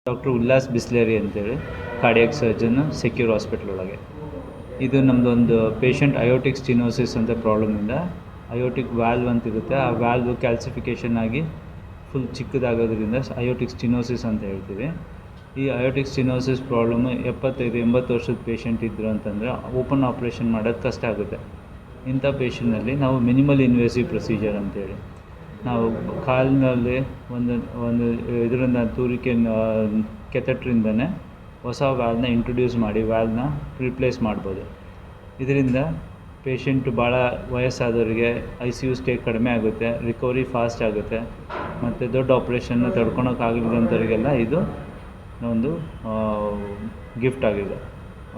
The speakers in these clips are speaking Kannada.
ಡಾಕ್ಟರ್ ಉಲ್ಲಾಸ್ ಬಿಸ್ಲೇರಿ ಅಂತೇಳಿ ಕಾರ್ಡಿಯಾಕ್ ಸರ್ಜನ್ ಸೆಕ್ಯೂರ್ ಹಾಸ್ಪಿಟ್ಲ್ ಒಳಗೆ. ಇದು ನಮ್ಮದೊಂದು ಪೇಷಂಟ್ ಅಯೋಟಿಕ್ ಸ್ಟಿನೋಸಿಸ್ ಅಂತ ಪ್ರಾಬ್ಲಮಿಂದ ಅಯೋಟಿಕ್ ವ್ಯಾಲ್ವ್ ಅಂತಿರುತ್ತೆ, ಆ ವ್ಯಾಲ್ವ್ ಕ್ಯಾಲ್ಸಿಫಿಕೇಷನ್ ಆಗಿ ಫುಲ್ ಚಿಕ್ಕದಾಗೋದ್ರಿಂದ ಅಯೋಟಿಕ್ ಸ್ಟಿನೋಸಿಸ್ ಅಂತ ಹೇಳ್ತೀವಿ. ಈ ಅಯೋಟಿಕ್ ಸ್ಟಿನೋಸಿಸ್ ಪ್ರಾಬ್ಲಮ್ಮು 75-80 ವರ್ಷದ ಪೇಷಂಟ್ ಇದ್ದರು ಅಂತಂದರೆ ಓಪನ್ ಆಪ್ರೇಷನ್ ಮಾಡೋದು ಕಷ್ಟ ಆಗುತ್ತೆ. ಇಂಥ ಪೇಷಂಟ್ನಲ್ಲಿ ನಾವು ಮಿನಿಮಲ್ ಇನ್ವೇಸಿವ್ ಪ್ರೊಸೀಜರ್ ಅಂತೇಳಿ ನಾವು ಕಾಲಿನಲ್ಲಿ ಒಂದು ಇದರಿಂದ ತೂರಿಕೆ ಕೆಥೆಟ್ರಿಂದನೇ ಹೊಸ ವ್ಯಾಲ್ವ್ನ ಇಂಟ್ರೊಡ್ಯೂಸ್ ಮಾಡಿ ವ್ಯಾಲ್ವ್ನ ರಿಪ್ಲೇಸ್ ಮಾಡ್ಬೋದು. ಇದರಿಂದ ಪೇಷಂಟು ಭಾಳ ವಯಸ್ಸಾದವರಿಗೆ ICU ಸ್ಟೇ ಕಡಿಮೆ ಆಗುತ್ತೆ, ರಿಕವರಿ ಫಾಸ್ಟ್ ಆಗುತ್ತೆ ಮತ್ತು ದೊಡ್ಡ ಆಪ್ರೇಷನ್ನ ತಡ್ಕೊಳೋಕ್ಕಾಗಲಿಲ್ಲಂಥವ್ರಿಗೆಲ್ಲ ಇದು ಒಂದು ಗಿಫ್ಟ್ ಆಗಿದೆ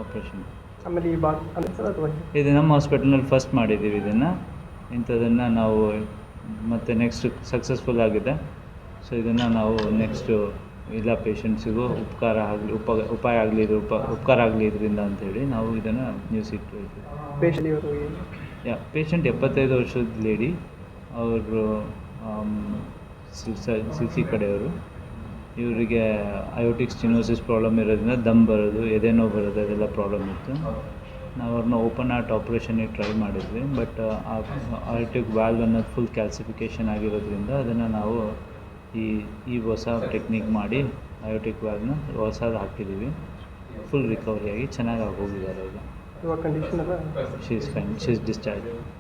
ಆಪ್ರೇಷನ್. ಆಮೇಲೆ ಇದು ನಮ್ಮ ಹಾಸ್ಪಿಟಲ್ನಲ್ಲಿ ಫಸ್ಟ್ ಮಾಡಿದ್ದೀವಿ ಇಂಥದನ್ನು ನಾವು ಮತ್ತು ನೆಕ್ಸ್ಟ್ ಸಕ್ಸಸ್ಫುಲ್ ಆಗಿದೆ. ಸೊ ಇದನ್ನು ನಾವು ನೆಕ್ಸ್ಟು ಎಲ್ಲ ಪೇಷಂಟ್ಸಿಗೂ ಉಪಕಾರ ಆಗಲಿ ಇದರಿಂದ ಅಂಥೇಳಿ ನಾವು ಇದನ್ನು ನ್ಯೂಸ್ ಇಟ್ಟು ಹೇಳ್ತೀವಿ. ಪೇಷಂಟ್ 75 ವರ್ಷದ ಲೇಡಿ, ಅವರು ಸಿಸಿ ಕಡೆಯವರು. ಇವರಿಗೆ ಅಯೋಟಿಕ್ ಸ್ಟಿನೋಸಿಸ್ ಪ್ರಾಬ್ಲಮ್ ಇರೋದ್ರಿಂದ ದಮ್ ಬರೋದು, ಎದೆ ನೋವು ಬರೋದು ಅದೆಲ್ಲ ಪ್ರಾಬ್ಲಮ್ ಇತ್ತು. ನಾವು ಅವ್ರನ್ನ ಓಪನ್ ಹಾರ್ಟ್ ಆಪ್ರೇಷನ್ನಿಗೆ ಟ್ರೈ ಮಾಡಿದ್ವಿ, ಬಟ್ ಆ ಅಯೋಟಿಕ್ ವ್ಯಾಲ್ವ್ ಅನ್ನೋದು ಫುಲ್ ಕ್ಯಾಲ್ಸಿಫಿಕೇಷನ್ ಆಗಿರೋದ್ರಿಂದ ಅದನ್ನು ನಾವು ಈ ಹೊಸ ಟೆಕ್ನಿಕ್ ಮಾಡಿ ಅಯೋಟಿಕ್ ವ್ಯಾಲ್ವ್ನ ಹೊಸದು ಹಾಕಿದ್ದೀವಿ. ಫುಲ್ ರಿಕವರಿಯಾಗಿ ಚೆನ್ನಾಗಿ ಹೋಗಿದ್ದಾರೆ ಈಗ. ಕಂಡೀಷನ್ ಎಲ್ಲ she is fine, she is discharge.